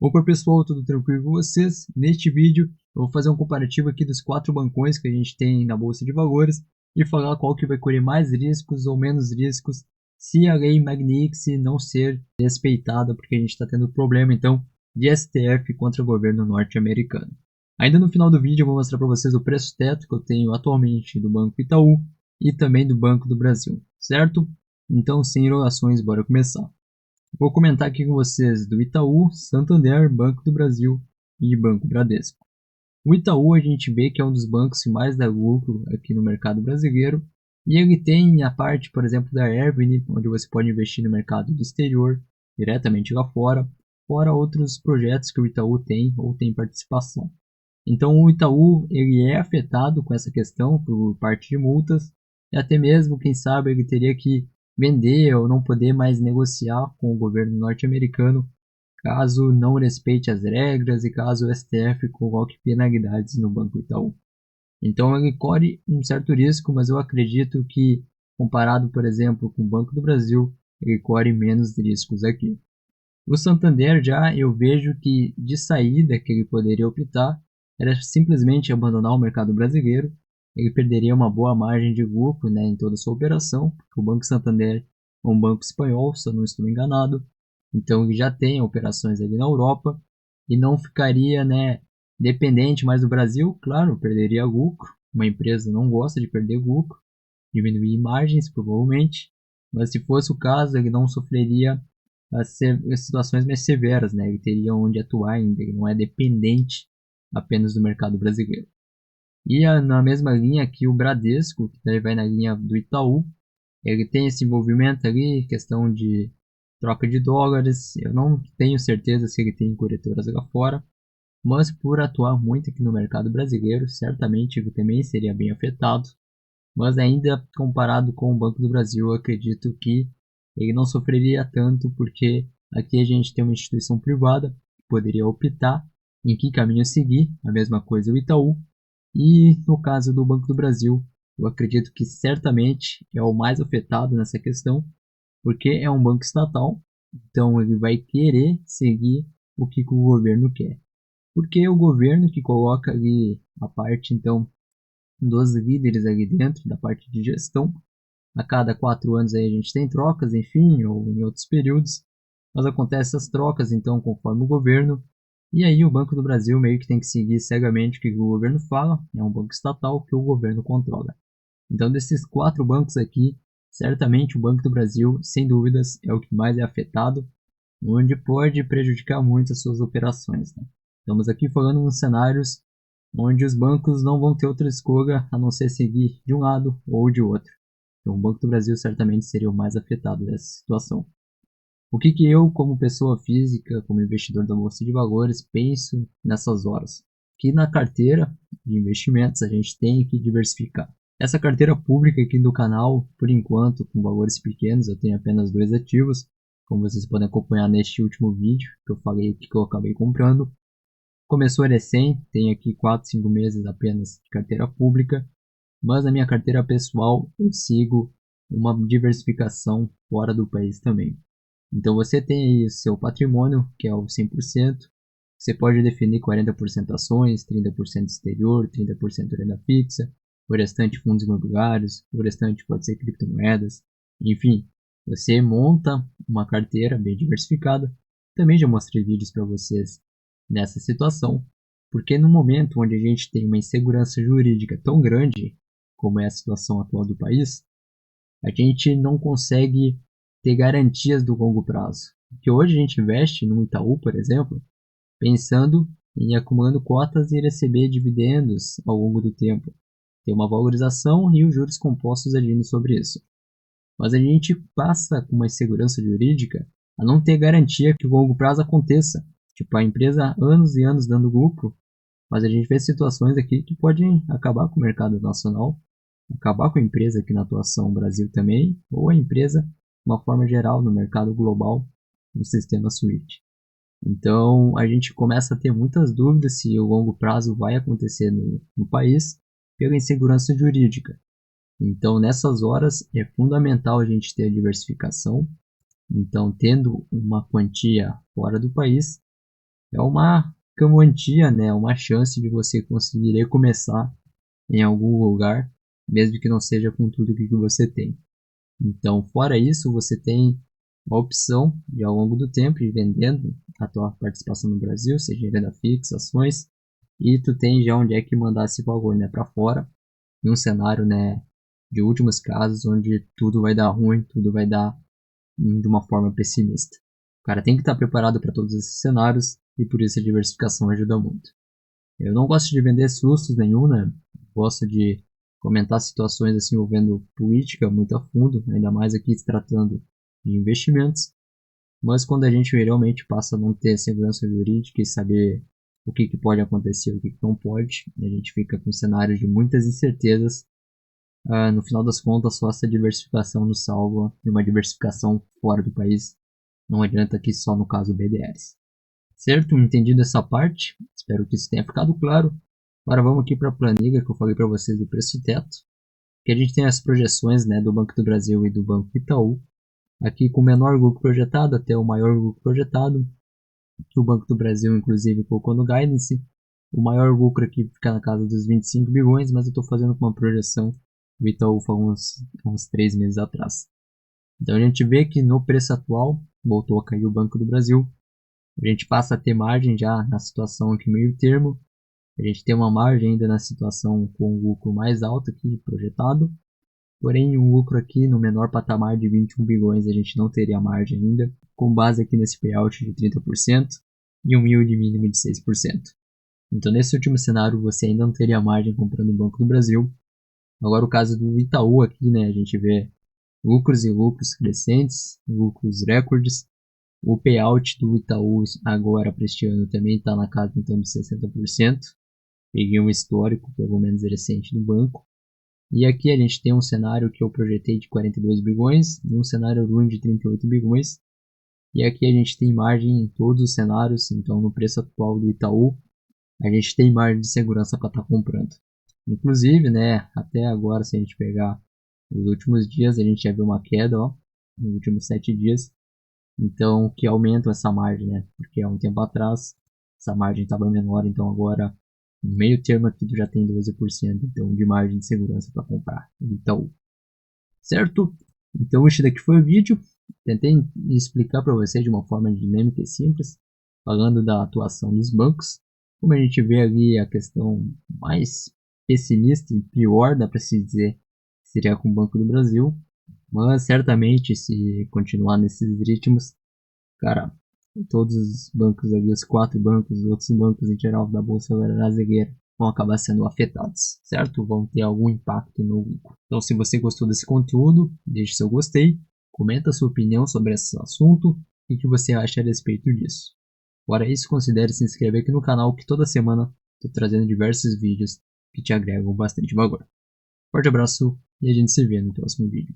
Opa pessoal, tudo tranquilo com vocês? Neste vídeo eu vou fazer um comparativo aqui dos 4 bancões que a gente tem na Bolsa de Valores e falar qual que vai correr mais riscos ou menos riscos se a lei Magnitsky não ser respeitada, porque a gente está tendo problema então de STF contra o governo norte-americano. Ainda no final do vídeo eu vou mostrar para vocês o preço teto que eu tenho atualmente do Banco Itaú e também do Banco do Brasil, certo? Então sem enrolações, bora começar. Vou comentar aqui com vocês do Itaú, Santander, Banco do Brasil e Banco Bradesco. O Itaú a gente vê que é um dos bancos que mais dá lucro aqui no mercado brasileiro e ele tem a parte, por exemplo, da Airvine, onde você pode investir no mercado do exterior, diretamente lá fora outros projetos que o Itaú tem ou tem participação. Então o Itaú ele é afetado com essa questão por parte de multas e até mesmo, quem sabe, ele teria que vender ou não poder mais negociar com o governo norte-americano caso não respeite as regras e caso o STF coloque penalidades no Banco Itaú. Então ele corre um certo risco, mas eu acredito que, comparado, por exemplo, com o Banco do Brasil, ele corre menos riscos aqui. O Santander já eu vejo que de saída que ele poderia optar era simplesmente abandonar o mercado brasileiro. Ele perderia uma boa margem de lucro, né, em toda a sua operação, porque o Banco Santander é um banco espanhol, se eu não estou enganado. Então ele já tem operações ali na Europa e não ficaria, né, dependente mais do Brasil. Claro, perderia lucro. Uma empresa não gosta de perder lucro, diminuir margens provavelmente, mas se fosse o caso, ele não sofreria as situações mais severas, né? Ele teria onde atuar ainda, ele não é dependente apenas do mercado brasileiro. E na mesma linha que o Bradesco, que daí vai na linha do Itaú, ele tem esse envolvimento ali, questão de troca de dólares. Eu não tenho certeza se ele tem corretoras lá fora, mas por atuar muito aqui no mercado brasileiro, certamente ele também seria bem afetado. Mas ainda comparado com o Banco do Brasil, eu acredito que ele não sofreria tanto, porque aqui a gente tem uma instituição privada que poderia optar em que caminho seguir, a mesma coisa o Itaú, e no caso do Banco do Brasil, eu acredito que certamente é o mais afetado nessa questão, porque é um banco estatal, então ele vai querer seguir o que o governo quer. Porque é o governo que coloca ali a parte, então, dos líderes ali dentro da parte de gestão. A cada 4 anos aí a gente tem trocas, enfim, ou em outros períodos, mas acontecem essas trocas então conforme o governo. E aí o Banco do Brasil meio que tem que seguir cegamente o que o governo fala, é um banco estatal que o governo controla. Então desses 4 bancos aqui, certamente o Banco do Brasil, sem dúvidas, é o que mais é afetado, onde pode prejudicar muito as suas operações, né? Estamos aqui falando nos cenários onde os bancos não vão ter outra escolha a não ser seguir de um lado ou de outro. Então, o Banco do Brasil certamente seria o mais afetado dessa situação. O que eu, como pessoa física, como investidor da Bolsa de Valores, penso nessas horas? Que na carteira de investimentos a gente tem que diversificar. Essa carteira pública aqui do canal, por enquanto, com valores pequenos, eu tenho apenas 2 ativos, como vocês podem acompanhar neste último vídeo, que eu falei o que eu acabei comprando. Começou recém, tenho aqui 4, 5 meses apenas de carteira pública, mas na minha carteira pessoal eu sigo uma diversificação fora do país também. Então você tem aí o seu patrimônio, que é o 100%, você pode definir 40% ações, 30% exterior, 30% renda fixa, o restante fundos imobiliários, o restante pode ser criptomoedas, enfim, você monta uma carteira bem diversificada. Também já mostrei vídeos para vocês nessa situação, porque no momento onde a gente tem uma insegurança jurídica tão grande, como é a situação atual do país, a gente não consegue ter garantias do longo prazo. Porque hoje a gente investe no Itaú, por exemplo, pensando em acumulando cotas e receber dividendos ao longo do tempo, ter uma valorização e os juros compostos agindo sobre isso. Mas a gente passa com uma insegurança jurídica a não ter garantia que o longo prazo aconteça. Tipo, a empresa há anos e anos dando lucro, mas a gente vê situações aqui que podem acabar com o mercado nacional, acabar com a empresa aqui na atuação no Brasil também, ou a empresa de uma forma geral no mercado global no sistema SWIFT. Então a gente começa a ter muitas dúvidas se o longo prazo vai acontecer no país pela insegurança jurídica. Então nessas horas é fundamental a gente ter a diversificação. Então tendo uma quantia fora do país, é uma quantia, né? Uma chance de você conseguir recomeçar em algum lugar, mesmo que não seja com tudo que você tem. Então, fora isso, você tem a opção de, ao longo do tempo, ir vendendo a tua participação no Brasil, seja em renda fixa, ações, e tu tem já onde é que mandar esse valor, né, para fora, em um cenário, né, de últimos casos, onde tudo vai dar ruim, tudo vai dar de uma forma pessimista. O cara tem que estar preparado para todos esses cenários e por isso a diversificação ajuda muito. Eu não gosto de vender sustos nenhum, né? Gosto de comentar situações assim envolvendo política muito a fundo, ainda mais aqui se tratando de investimentos. Mas quando a gente realmente passa a não ter segurança jurídica e saber o que pode acontecer, o que não pode, a gente fica com cenários de muitas incertezas. No final das contas, só essa diversificação nos salva e uma diversificação fora do país. Não adianta aqui só no caso BDRs. Certo? Entendido essa parte? Espero que isso tenha ficado claro. Agora vamos aqui para a planilha que eu falei para vocês do preço teto. Que a gente tem as projeções, né, do Banco do Brasil e do Banco Itaú. Aqui com o menor lucro projetado até o maior lucro projetado. O Banco do Brasil, inclusive, colocou no guidance. O maior lucro aqui fica na casa dos 25 bilhões, mas eu estou fazendo com uma projeção do Itaú foi uns 3 meses atrás. Então a gente vê que no preço atual voltou a cair o Banco do Brasil. A gente passa a ter margem já na situação aqui meio termo. A gente tem uma margem ainda na situação com o lucro mais alto aqui projetado. Porém, um lucro aqui no menor patamar de 21 bilhões a gente não teria margem ainda, com base aqui nesse payout de 30% e um yield mínimo de 6%. Então, nesse último cenário, você ainda não teria margem comprando o Banco do Brasil. Agora, o caso do Itaú aqui, né, a gente vê lucros e lucros crescentes, lucros recordes. O payout do Itaú agora para este ano também está na casa então de 60%. Peguei um histórico, pelo menos recente, do banco. E aqui a gente tem um cenário que eu projetei de 42 bilhões e um cenário ruim de 38 bilhões. E aqui a gente tem margem em todos os cenários, então no preço atual do Itaú, a gente tem margem de segurança para estar comprando. Inclusive, né, até agora, se a gente pegar os últimos dias, a gente já viu uma queda, ó, nos últimos 7 dias. Então, que aumentam essa margem, né? Porque há um tempo atrás, essa margem estava menor, então agora, no meio termo aqui, tu já tem 12%, então, de margem de segurança para comprar. Então, certo? Então, este daqui foi o vídeo. Tentei explicar para vocês de uma forma dinâmica e simples, falando da atuação dos bancos. Como a gente vê ali a questão mais pessimista e pior, dá para se dizer, seria com o Banco do Brasil. Mas certamente, se continuar nesses ritmos, cara, todos os bancos ali, os 4 bancos, os outros bancos em geral da Bolsa Brasileira vão acabar sendo afetados, certo? Vão ter algum impacto no lucro. Então, se você gostou desse conteúdo, deixe seu gostei, comenta sua opinião sobre esse assunto e o que você acha a respeito disso. Fora isso, considere se inscrever aqui no canal que toda semana estou trazendo diversos vídeos que te agregam bastante valor. Forte abraço e a gente se vê no próximo vídeo.